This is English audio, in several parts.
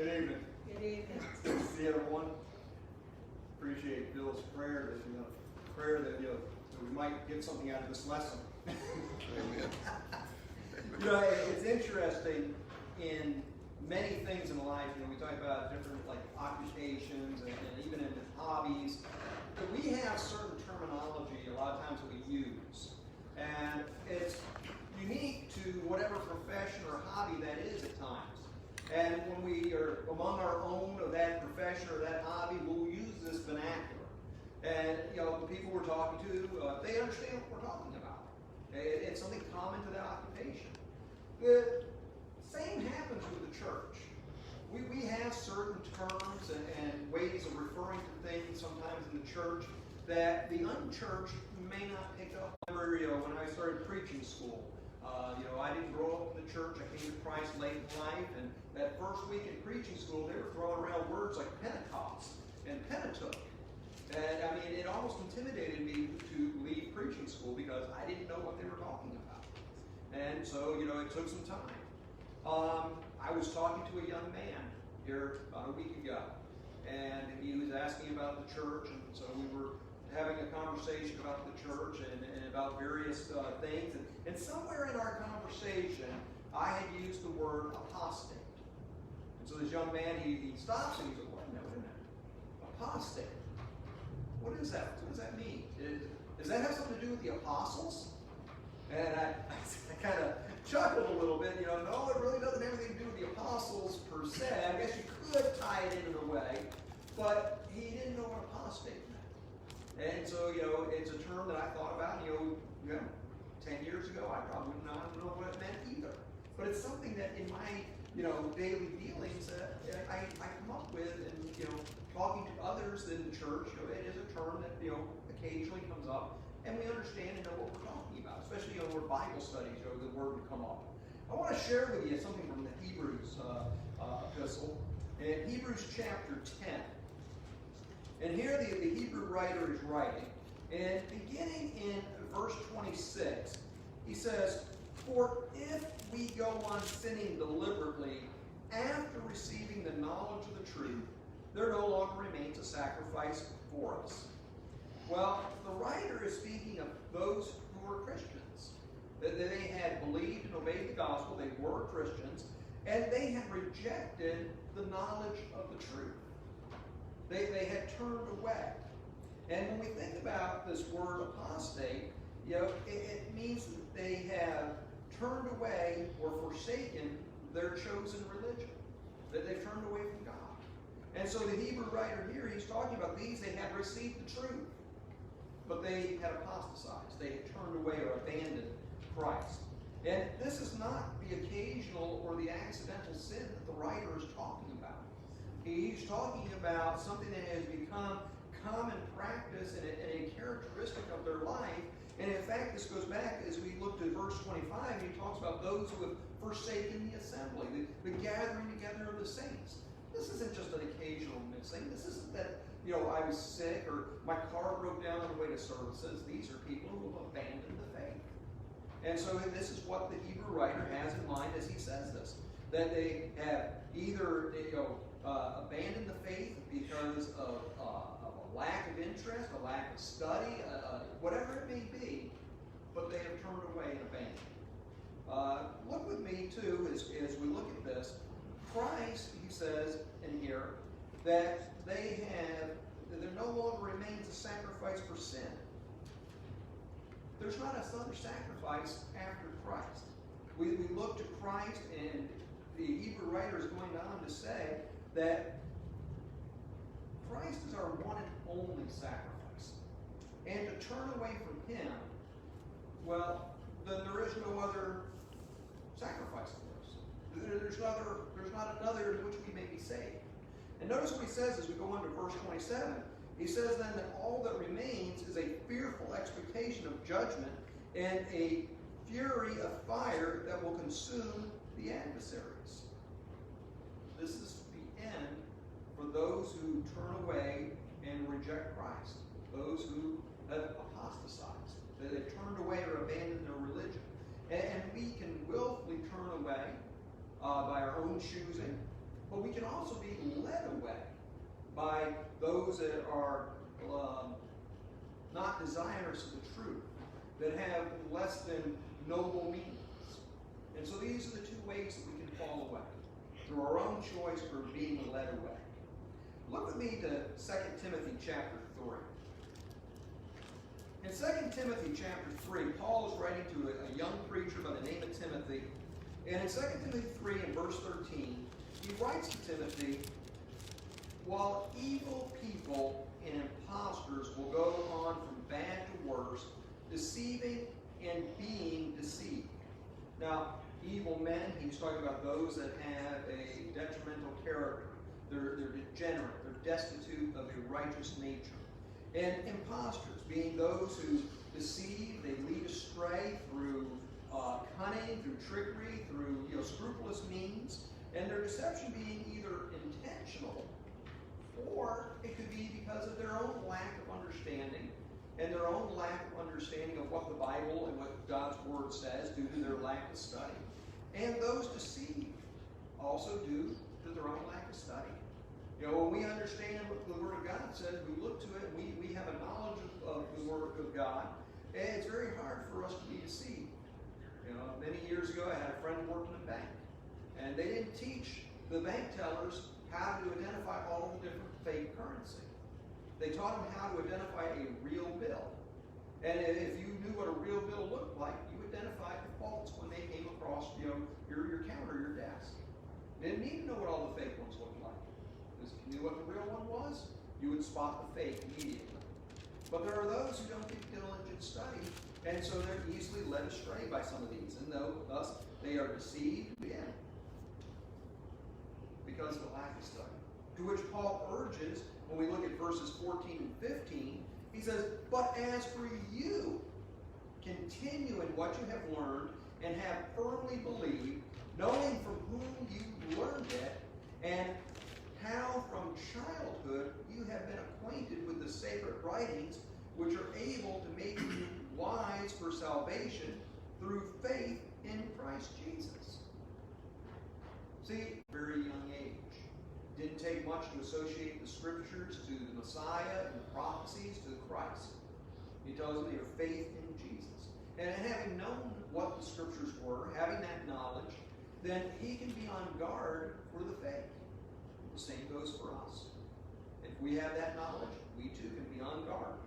Good evening. Good evening. Good to see everyone. Appreciate Bill's prayer that that we might get something out of this lesson. Amen. It's interesting in many things in life. We talk about different occupations and even in hobbies. But we have certain terminology a lot of times that we use, and it's unique to whatever profession or hobby that is at times. And when we are among our own of that profession or that hobby, we'll use this vernacular. And the people we're talking to, they understand what we're talking about. It's something common to that occupation. The same happens with the church. We have certain terms and ways of referring to things sometimes in the church that the unchurched may not pick up. I remember when I started preaching school, I didn't grow up in the church. I came to Christ late in life, and that first week in preaching school, they were throwing around words like Pentecost and Pentateuch. And it almost intimidated me to leave preaching school because I didn't know what they were talking about. And so, it took some time. I was talking to a young man here about a week ago, and he was asking about the church, and so we were having a conversation about the church and about various things. And somewhere in our conversation, I had used the word apostate. And so this young man, he stops and he goes, wait a minute. Apostate. What is that? What does that mean? Does that have something to do with the apostles? And I kind of chuckled a little bit. No, it really doesn't have anything to do with the apostles per se. I guess you could tie it in a way. But he didn't know what apostate meant. And so, it's a term that I thought about, 10 years ago, I probably would not know what it meant either. But it's something that in my, daily dealings that I come up with, and, talking to others in the church, it is a term that, occasionally comes up, and we understand and know what we're talking about, especially, where Bible studies, the word would come up. I want to share with you something from the Hebrews epistle, in Hebrews chapter 10. And here the Hebrew writer is writing, and beginning in verse 26, he says, "For if we go on sinning deliberately after receiving the knowledge of the truth, there no longer remains a sacrifice for us." Well, the writer is speaking of those who were Christians. That they had believed and obeyed the gospel, they were Christians, and they had rejected the knowledge of the truth. They had turned away. And when we think about this word apostate, it means that they have turned away or forsaken their chosen religion. That they've turned away from God. And so the Hebrew writer here, he's talking about these, they had received the truth, but they had apostatized. They had turned away or abandoned Christ. And this is not the occasional or the accidental sin that the writer is talking about. He's talking about something that has become common practice and a characteristic of their life. And in fact, this goes back as we looked at verse 25, he talks about those who have forsaken the assembly, the gathering together of the saints. This isn't just an occasional missing. This isn't that, I was sick or my car broke down on the way to services. These are people who have abandoned the faith. And so this is what the Hebrew writer has in mind as he says this, that they have either abandoned the faith because of a lack of interest, a lack of study, whatever it may be, but they have turned away and abandoned. Look with me too as we look at this. Christ, he says in here, that there no longer remains a sacrifice for sin. There's not another sacrifice after Christ. We look to Christ, and the Hebrew writer is going on to say that Christ is our one and only sacrifice. And to turn away from him, well, then there is no other sacrifice for us. There's not another in which we may be saved. And notice what he says as we go on to verse 27. He says then that all that remains is a fearful expectation of judgment and a fury of fire that will consume the adversaries. This is the end for those who turn away and reject Christ. Those who have apostatized. That they've turned away or abandoned their religion. And we can willfully turn away by our own choosing. But we can also also being led away by those that are not desirous of the truth, that have less than noble means. And so these are the two ways that we can fall away, through our own choice or being led away. Look with me to 2 Timothy chapter 3. In 2 Timothy chapter 3, Paul is writing to a young preacher by the name of Timothy. And in 2 Timothy 3 and verse 13, he writes to Timothy, while evil people and impostors will go on from bad to worse, deceiving and being deceived. Now, evil men, he's talking about those that have a detrimental character. They're degenerate. They're destitute of a righteous nature. And impostors, being those who deceive, they lead astray through cunning, through trickery, through scrupulous means, and their deception being either intentional or it could be because of their own lack of understanding and their own lack of understanding of what the Bible and what God's Word says due to their lack of study. And those deceived also due to their own lack of study. When we understand what the Word of God says, we look to it, we have a knowledge of the Word of God, and it's very hard for us to be deceived. Many years ago, I had a friend working in a bank, and they didn't teach the bank tellers how to identify all the different fake currency. They taught them how to identify a real bill. And if you knew what a real bill looked like, you identified the faults when they came across your counter, your desk. You didn't need to know what all the fake ones looked like. Because if you knew what the real one was, you would spot the fake immediately. But there are those who don't do diligent study, and so they're easily led astray by some of these, and thus they are deceived again because of the lack of study. To which Paul urges, when we look at verses 14 and 15, he says, but as for you, continue in what you have learned and have firmly believed, knowing from whom you learned it, and how from childhood you have been acquainted with the sacred writings, which are able to make you wise for salvation through faith in Christ Jesus. See, very young age. Didn't take much to associate the Scriptures to the Messiah and the prophecies to Christ. He tells them your faith in Jesus. And having known what the Scriptures were, having that knowledge, then he can be on guard for the faith. The same goes for us. If we have that knowledge, we too can be on guard.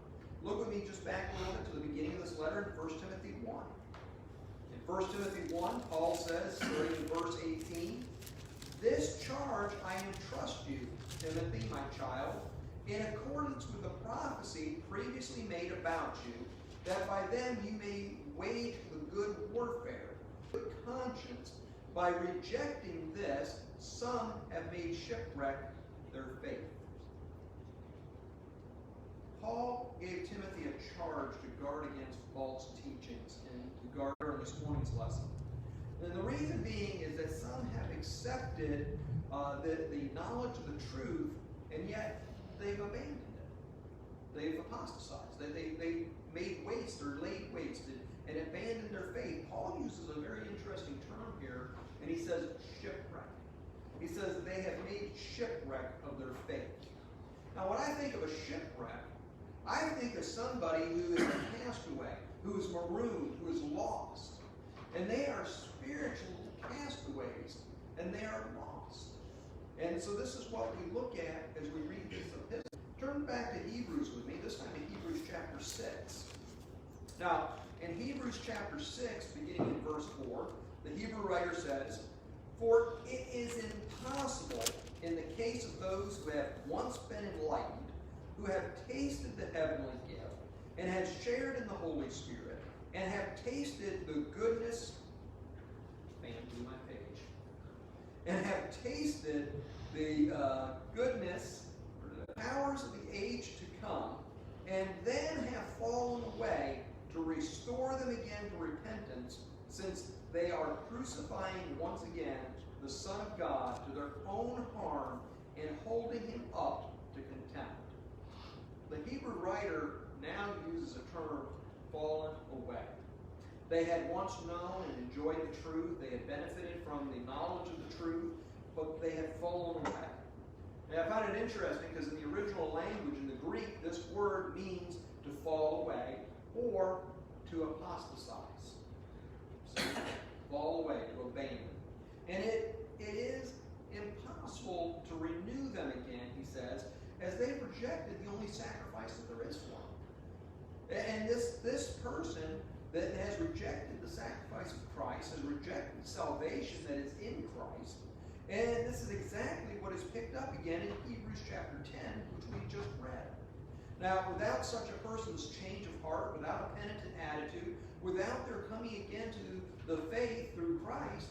Look with me just back a little bit to the beginning of this letter in 1 Timothy 1. In 1 Timothy 1, Paul says, starting in verse 18, this charge I entrust you, Timothy, my child, in accordance with the prophecy previously made about you, that by them you may wage the good warfare, good conscience. By rejecting this, some have made shipwreck their faith. Paul gave Timothy a charge to guard against false teachings and to guard on this morning's lesson. And the reason being is that some have accepted the knowledge of the truth, and yet they've abandoned it. They've apostatized. They made waste or laid waste and abandoned their faith. Paul uses a very interesting term here, and he says shipwreck. He says they have made shipwreck of their faith. Now, when I think of a shipwreck, I think of somebody who is a castaway, who is marooned, who is lost. And they are spiritual castaways, and they are lost. And so this is what we look at as we read this epistle. Turn back to Hebrews with me, this time to Hebrews chapter 6. Now, in Hebrews chapter 6, beginning in verse 4, the Hebrew writer says, for it is impossible in the case of those who have once been enlightened, who have tasted the heavenly gift, and have shared in the Holy Spirit, and have tasted the goodness, fan through my page, and have tasted the goodness, or the powers of the age to come, and then have fallen away, to restore them again to repentance, since they are crucifying once again the Son of God to their own harm and holding him up to contempt. The Hebrew writer now uses a term, fallen away. They had once known and enjoyed the truth. They had benefited from the knowledge of the truth, but they had fallen away. And I found it interesting because in the original language, in the Greek, this word means to fall away or to apostatize. So, fall away, to abandon. And it is impossible to renew them again, he says, as they've rejected the only sacrifice that there is for them. And this person that has rejected the sacrifice of Christ, has rejected salvation that is in Christ, and this is exactly what is picked up again in Hebrews chapter 10, which we just read. Now, without such a person's change of heart, without a penitent attitude, without their coming again to the faith through Christ,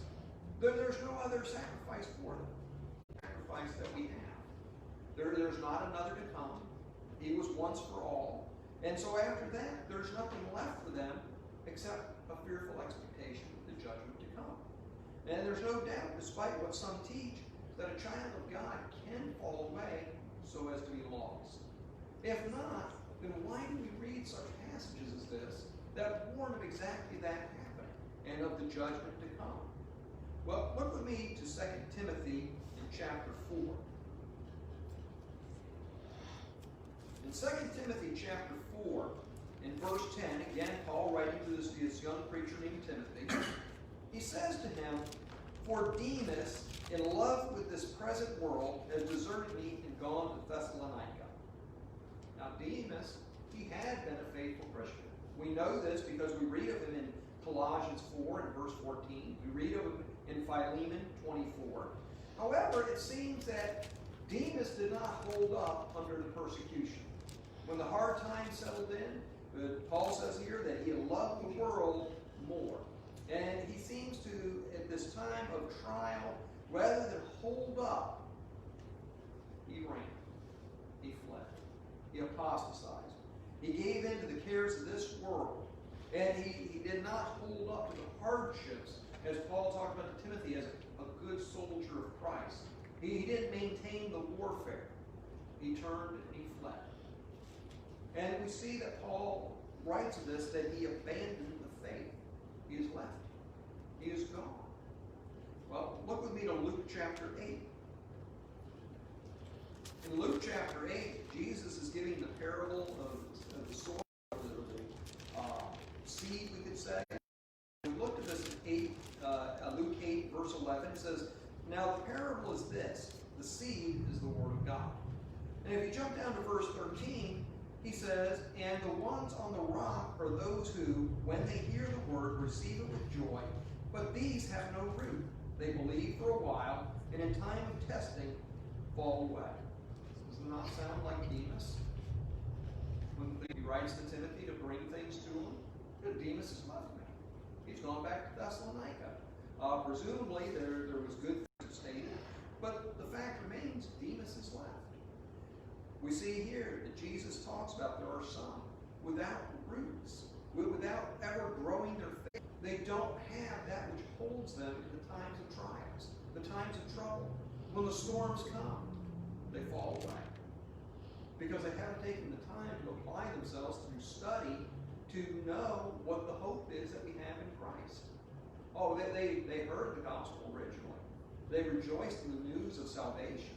there's no other sacrifice for them. The sacrifice that we have. There's not another to come. He was once for all. And so after that, there's nothing left for them except a fearful expectation of the judgment to come. And there's no doubt, despite what some teach, that a child of God can fall away so as to be lost. If not, then why do we read such passages as this that warn of exactly that happening and of the judgment to come? Well, look with me to 2 Timothy in chapter 4. In 2 Timothy chapter 4, in verse 10, again, Paul writing to this young preacher named Timothy, he says to him, "For Demas, in love with this present world, has deserted me and gone to Thessalonica." Now, Demas, he had been a faithful Christian. We know this because we read of him in Colossians 4 and verse 14. We read of him in Philemon 24. However, it seems that Demas did not hold up under the persecution. When the hard times settled in, Paul says here that he loved the world more. And he seems to, at this time of trial, rather than hold up, he ran. He fled. He apostatized. He gave in to the cares of this world. And he did not hold up to the hardships, as Paul talked about to Timothy, as a good soldier of Christ. He didn't maintain the warfare. He turned and he fled. And we see that Paul writes of this, that he abandoned the faith. He is left. He is gone. Well, look with me to Luke chapter 8. In Luke chapter 8, Jesus is giving the parable of the soil, the seed, we could say. We looked at this in Luke 8, verse 11. It says, "Now the parable is this, the seed is the word of God." And if you jump down to verse 13, he says, "And the ones on the rock are those who, when they hear the word, receive it with joy. But these have no root. They believe for a while, and in time of testing, fall away." Does it not sound like Demas? When he writes to Timothy to bring things to him, Demas has left me. He's gone back to Thessalonica. Presumably, there was good things stated, but the fact remains, Demas is left. We see here that Jesus talks about there are some without roots, without ever growing their faith. They don't have that which holds them in the times of trials, the times of trouble. When the storms come, they fall away. Because they haven't taken the time to apply themselves through study to know what the hope is that we have in Christ. Oh, they heard the gospel originally. They rejoiced in the news of salvation.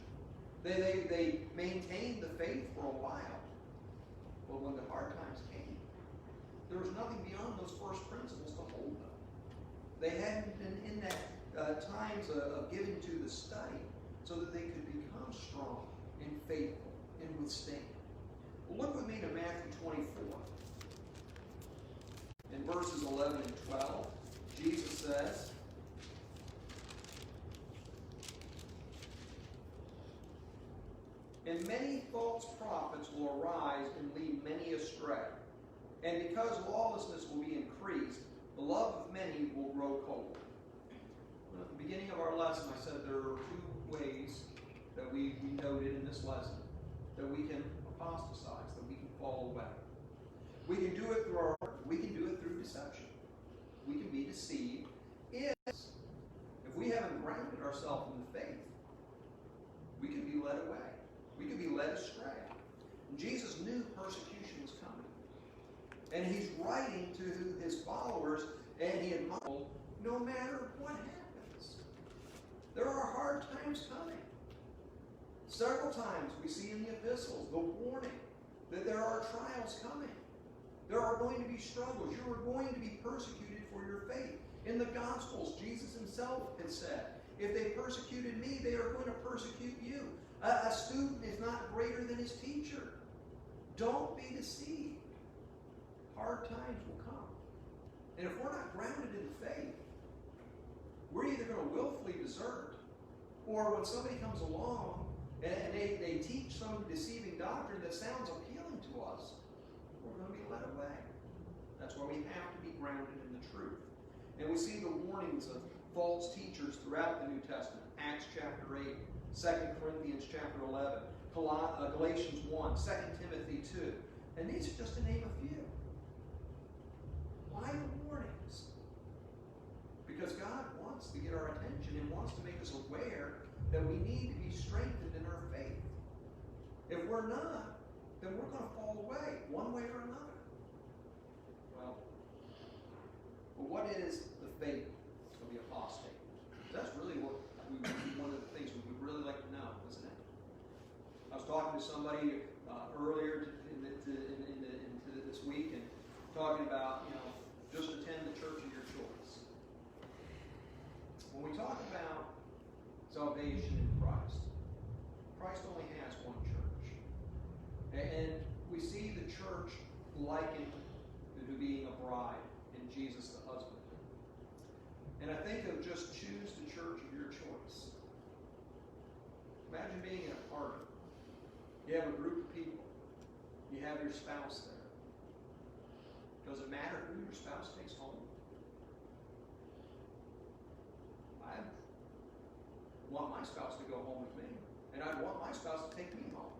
They maintained the faith for a while. But when the hard times came, there was nothing beyond those first principles to hold them. They hadn't been in that times of giving to the study so that they could become strong and faithful and withstand. Well, look with me to Matthew 24. In verses 11 and 12, Jesus says, "And many false prophets will arise and lead many astray. And because lawlessness will be increased, the love of many will grow cold." Well, at the beginning of our lesson, I said there are two ways that we noted in this lesson that we can apostatize, that we can fall away. We can do it through our heart. We can do it through deception. We can be deceived if we haven't grounded ourselves in the faith. We can be led away. We can be led astray. And Jesus knew persecution was coming. And he's writing to his followers, and he admonished, no matter what happens, there are hard times coming. Several times we see in the epistles the warning that there are trials coming. There are going to be struggles. You are going to be persecuted for your faith. In the Gospels, Jesus himself had said, if they persecuted me, they are going to persecute you. A student is not greater than his teacher. Don't be deceived. Hard times will come. And if we're not grounded in faith, we're either going to willfully desert, or when somebody comes along and they teach some deceiving doctrine that sounds appealing to us, we're going to be led away. That's why we have to be grounded in the truth. And we see the warnings of false teachers throughout the New Testament. Acts chapter 8, 2 Corinthians chapter 11, Galatians 1, 2 Timothy 2. And these are just to name a few. Why the warnings? Because God wants to get our attention and wants to make us aware that we need to be strengthened in our faith. If we're not, then we're going to fall away one way or another. Well, but what is the fate of the apostate? That's really what one of the things we would really like to know, isn't it? I was talking to somebody earlier into this week and talking about, just attend the church of your choice. When we talk about salvation in Christ, Christ only has one church. And we see the church likened to being a bride and Jesus the husband. And I think of just choose the church of your choice. Imagine being in a party. You have a group of people. You have your spouse there. Does it matter who your spouse takes home? I want my spouse to go home with me. And I want my spouse to take me home.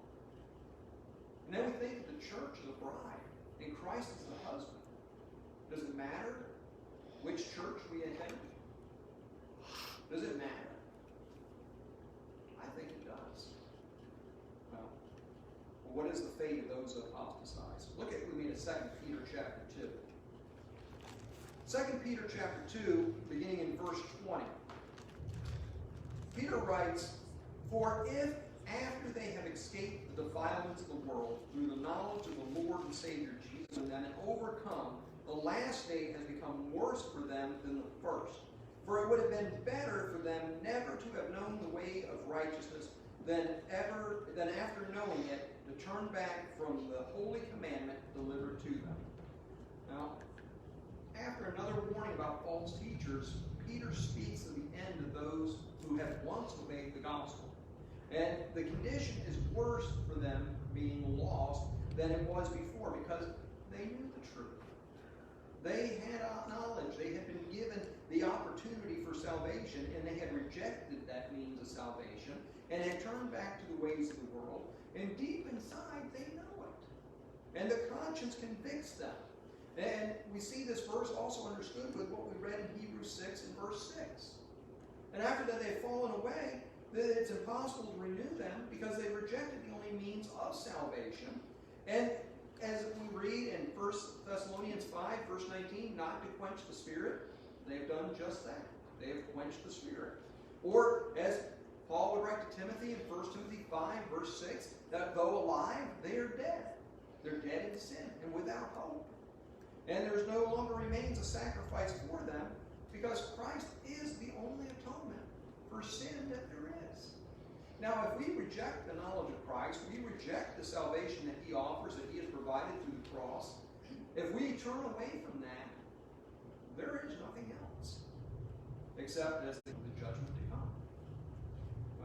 And then we think of the church as a bride. And Christ is the husband. Does it matter which church we attend? Does it matter? I think it does. Well, what is the fate of those who apostatize? Look at with me to 2 Peter chapter 2. 2 Peter chapter 2, beginning in verse 20. Peter writes, for if after they have escaped the defilements of the world through the knowledge of the Lord and Savior Jesus and then overcome, the last day has become worse for them than the first. For it would have been better for them never to have known the way of righteousness than after knowing it, to turn back from the holy commandment delivered to them. Now, after another warning about false teachers, Peter speaks of the end of those who have once obeyed the gospel. And the condition is worse for them being lost than it was before because they knew the truth. They had knowledge. They had been given the opportunity for salvation, and they had rejected that means of salvation and had turned back to the ways of the world. And deep inside, they know it. And the conscience convicts them. And we see this verse also understood with what we read in Hebrews 6 and verse 6. And after that they've fallen away, it's impossible to renew them because they rejected the only means of salvation. And as we read in 1 Thessalonians 5, verse 19, not to quench the Spirit, they've done just that. They have quenched the Spirit. Or as Paul would write to Timothy in 1 Timothy 5, verse 6, that though alive, they are dead. They're dead in sin and without hope. And there's no longer remains a sacrifice for them because Christ is the only atonement for sin that there is. Now, if we reject the knowledge of Christ, we reject the salvation that He offers, that He has provided through the cross, if we turn away from that, there is nothing else except as the judgment to come.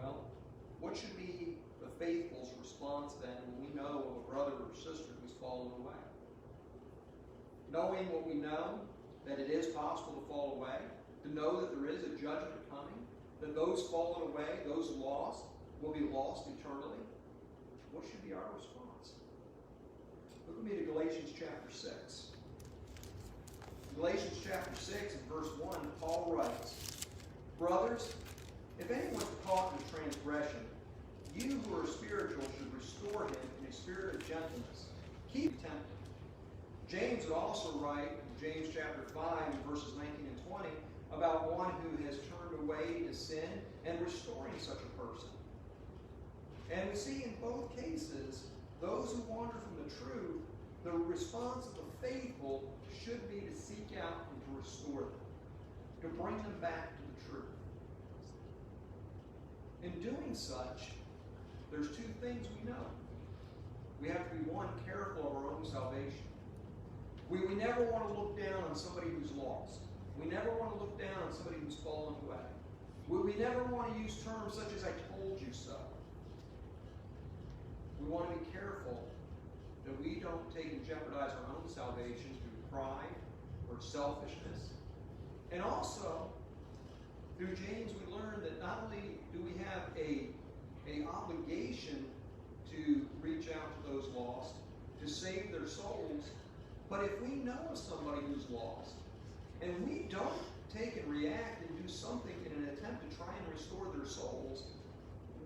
Well, what should be the faithful's response then when we know of a brother or sister who's fallen away? Knowing what we know, that it is possible to fall away, to know that there is a judgment coming, that those fallen away, those lost, will be lost eternally, what should be our response? Look with me to Galatians chapter 6. Galatians chapter 6 and verse 1, Paul writes, brothers, if anyone is caught in transgression, you who are spiritual should restore him in a spirit of gentleness. Keep tempted. James would also write in James chapter 5, verses 19 and 20, about one who has turned away to sin and restoring such a person. And we see in both cases, those who wander from the truth, the response of the faithful should be to seek out and to restore them, to bring them back to the truth. In doing such, there's two things we know. We have to be, one, careful of our own salvation. We never want to look down on somebody who's lost. We never want to look down on somebody who's fallen away. We never want to use terms such as "I told you so." We want to be careful that we don't take and jeopardize our own salvation through pride or selfishness. And also, through James, we learn that not only do we have an obligation to reach out to those lost, to save their souls, but if we know of somebody who's lost, and we don't take and react and do something in an attempt to try and restore their souls,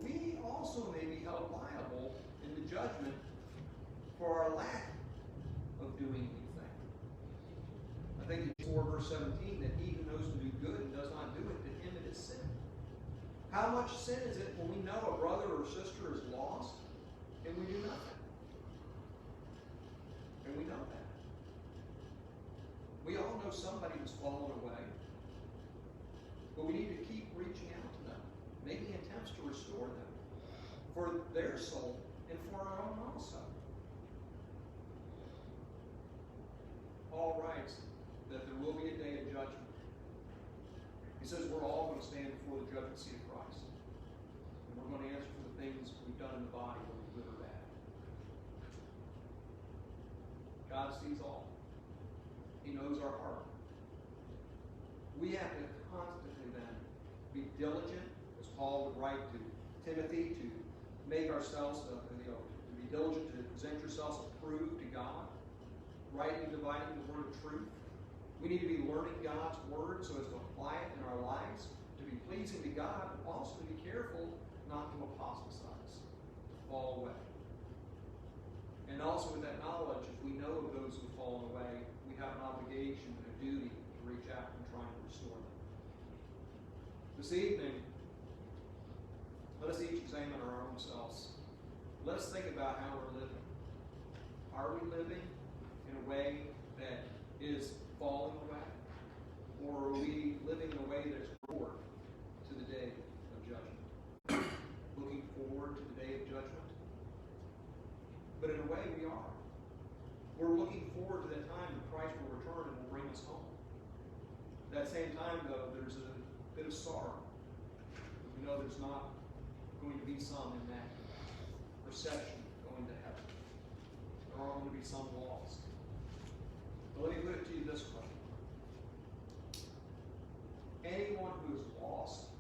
we also may be held liable in the judgment for our lack of doing anything. I think in 4 verse 17, that he who knows to do good and does not do it, to him it is sin. How much sin is it when we know a brother or sister is lost and we do nothing? And we know that. We all know somebody who's fallen away, but we need to keep reaching out to them, making attempts to restore them for their soul and for our own also. Paul writes that there will be a day of judgment. He says we're all going to stand before the judgment seat of Christ, and we're going to answer for the things we've done in the body, whether good or bad. God sees all. He knows our heart. We have to constantly then be diligent, as Paul would write to Timothy, to make ourselves, to be diligent to present yourselves approved to God, rightly dividing the word of truth. We need to be learning God's word so as to apply it in our lives, to be pleasing to God, but also to be careful not to apostatize, to fall away. And also with that knowledge, if we know of those who've fallen away, we have an obligation and a duty to reach out and try and restore them. This evening, let us each examine our own selves. Let us think about how we're living. Are we living in a way that is falling away? Or are we living in a way that's forward to the day of judgment? Looking forward to the day of judgment? But in a way, we are. We're looking forward to that time when Christ will return and will bring us home. At that same time, though, there's a bit of sorrow. We know there's not going to be some in that procession going to heaven. There are going to be some lost. But let me put it to you this way. Anyone who is lost,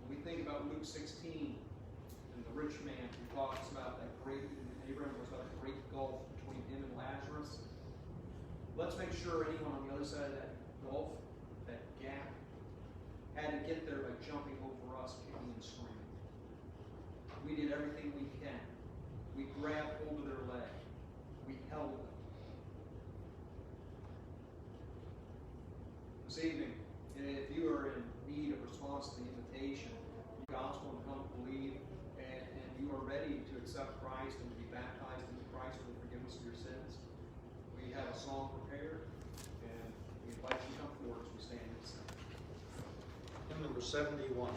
when we think about Luke 16, and the rich man who talks about that great, Abraham was about a great gulf between him and Lazarus. Let's make sure anyone on the other side of that gulf, that gap, had to get there by jumping over us, kicking and screaming. We did everything we can. We grabbed hold of their leg. We held them. This evening, if you are in need of response to the invitation, the gospel and come to believe, and you are ready to accept Christ and to be baptized into Christ for the forgiveness of your sins, we have a song prepared, and we invite you to come forward as we stand and sing. Hymn number 71.